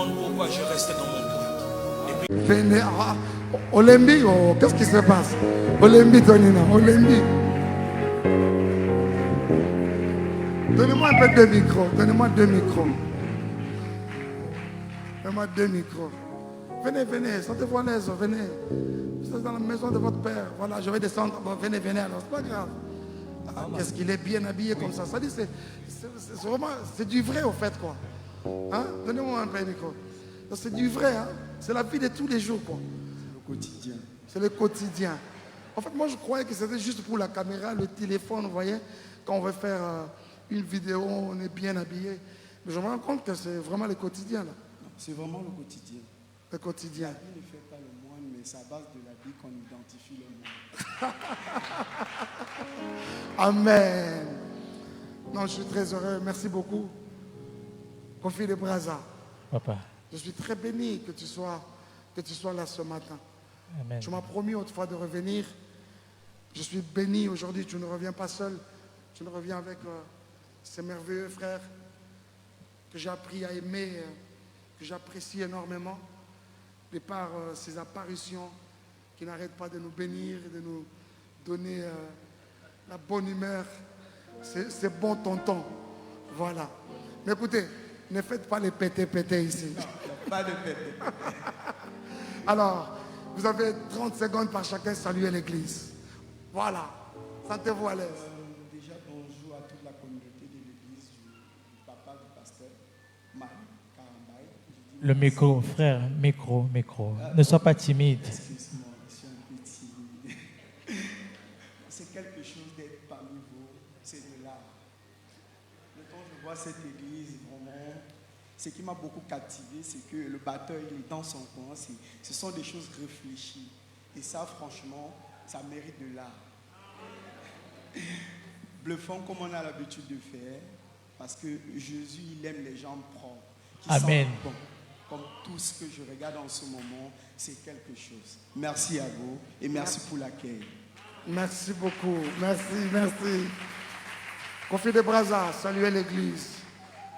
demande pourquoi je reste dans mon coin. Venez, Olembi, oh, qu'est-ce qui se passe? Olembi, Tonina, Olembi. Donnez-moi un peu de micro, donnez-moi 2 micros. Donnez-moi 2 micros. Venez, venez, sentez-vous à l'aise, venez. Vous êtes dans la maison de votre père. Voilà, je vais descendre. Bon, venez, venez, alors, c'est pas grave. Ah, qu'est-ce qu'il est bien habillé comme ça. Ça dit, c'est vraiment, c'est du vrai au fait, quoi. Hein? Donnez-moi un peu de micro. C'est du vrai, hein? C'est la vie de tous les jours, quoi. Le quotidien. C'est le quotidien. En fait, moi, je croyais que c'était juste pour la caméra, le téléphone, vous voyez. Quand on veut faire une vidéo, on est bien habillé. Mais je me rends compte que c'est vraiment le quotidien, là. C'est vraiment le quotidien. Le quotidien. La vie ne fait pas le moine, mais c'est à base de la vie qu'on identifie le moine. Amen. Non, je suis très heureux. Merci beaucoup. Kofi de Braza. Papa. Je suis très béni que tu sois là ce matin. Amen. Tu m'as promis autrefois de revenir. Je suis béni aujourd'hui. Tu ne reviens pas seul. Tu ne reviens avec ces merveilleux frères que j'ai appris à aimer, que j'apprécie énormément, de par ces apparitions qui n'arrêtent pas de nous bénir et de nous donner la bonne humeur. C'est bon tonton. Voilà. Mais écoutez, ne faites pas les pétés ici. Pas de pété. Alors, vous avez 30 secondes par chacun, saluer l'église. Voilà. Sentez-vous à l'aise. Déjà, bonjour à toute la communauté de l'église du papa du pasteur, Marie Karambaye. Le micro, frère, micro. Ne sois pas timide. Excuse-moi, je suis un peu timide. C'est quelque chose d'être parmi vous, c'est de l'art. Quand je vois cette église, vraiment, ce qui m'a beaucoup captivé, c'est que le batteur, il est dans son coin. Ce sont des choses réfléchies. Et ça, franchement, ça mérite de l'art. Bluffant comme on a l'habitude de faire, parce que Jésus, il aime les gens propres. Qui Amen. sentent bon. Comme tout ce que je regarde en ce moment, c'est quelque chose. Merci à vous et merci pour l'accueil. Merci beaucoup. Merci. Kofi de Braza, saluez l'église.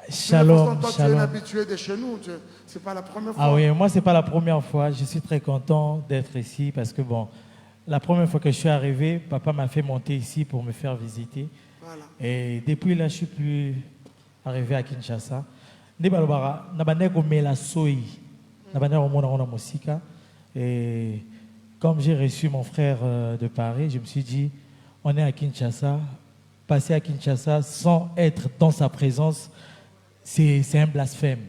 Shalom, toi, tu es un habitué de chez nous. C'est pas la première fois. Ah oui, moi, c'est pas la première fois. Je suis très content d'être ici parce que, bon, la première fois que je suis arrivé, papa m'a fait monter ici pour me faire visiter. Voilà. Et depuis là, je ne suis plus arrivé à Kinshasa. Et comme j'ai reçu mon frère de Paris, je me suis dit, on est à Kinshasa. Passer à Kinshasa sans être dans sa présence, c'est un blasphème.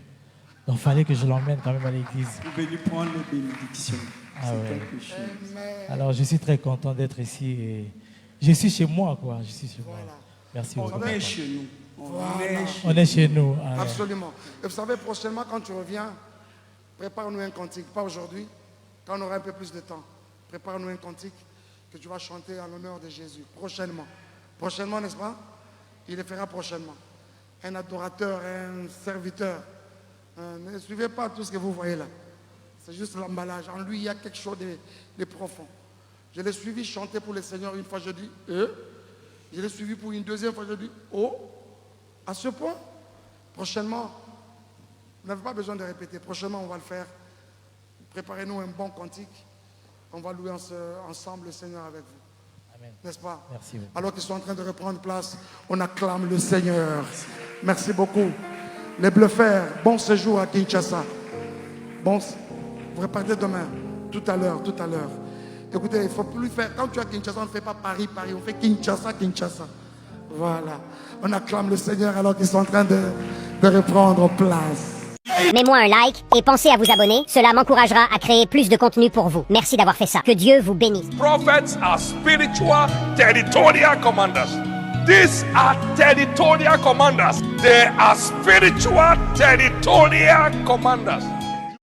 Donc il fallait que je l'emmène quand même à l'église. Vous venez prendre les bénédictions. Ah c'est ouais. quelque chose. Alors je suis très content d'être ici et je suis chez moi, quoi. Je suis chez moi. Merci beaucoup. On est chez nous. On est chez nous. Ah ouais. Absolument. Et vous savez, prochainement, quand tu reviens, prépare-nous un cantique. Pas aujourd'hui, quand on aura un peu plus de temps. Prépare-nous un cantique que tu vas chanter en l'honneur de Jésus. Prochainement. Prochainement, n'est-ce pas? Il le fera prochainement. Un adorateur, un serviteur. Ne suivez pas tout ce que vous voyez là. C'est juste l'emballage. En lui, il y a quelque chose de profond. Je l'ai suivi chanter pour le Seigneur une fois, je dis « Je l'ai suivi pour une deuxième fois, je dis « Oh !» À ce point, prochainement, vous n'avez pas besoin de répéter. Prochainement, on va le faire. Préparez-nous un bon cantique. On va louer ensemble le Seigneur avec vous. Amen. N'est-ce pas? Merci beaucoup. Alors qu'ils sont en train de reprendre place, on acclame le Seigneur. Merci beaucoup. Les bluffeurs, bon séjour à Kinshasa. Bon, vous repartez demain, tout à l'heure. Écoutez, il ne faut plus faire, quand tu es à Kinshasa, on ne fait pas Paris, on fait Kinshasa. Voilà. On acclame le Seigneur alors qu'ils sont en train de reprendre place. Mets-moi un like et pensez à vous abonner. Cela m'encouragera à créer plus de contenu pour vous. Merci d'avoir fait ça. Que Dieu vous bénisse. Prophets are spiritual territorial commanders. These are territorial commanders. They are spiritual territorial commanders.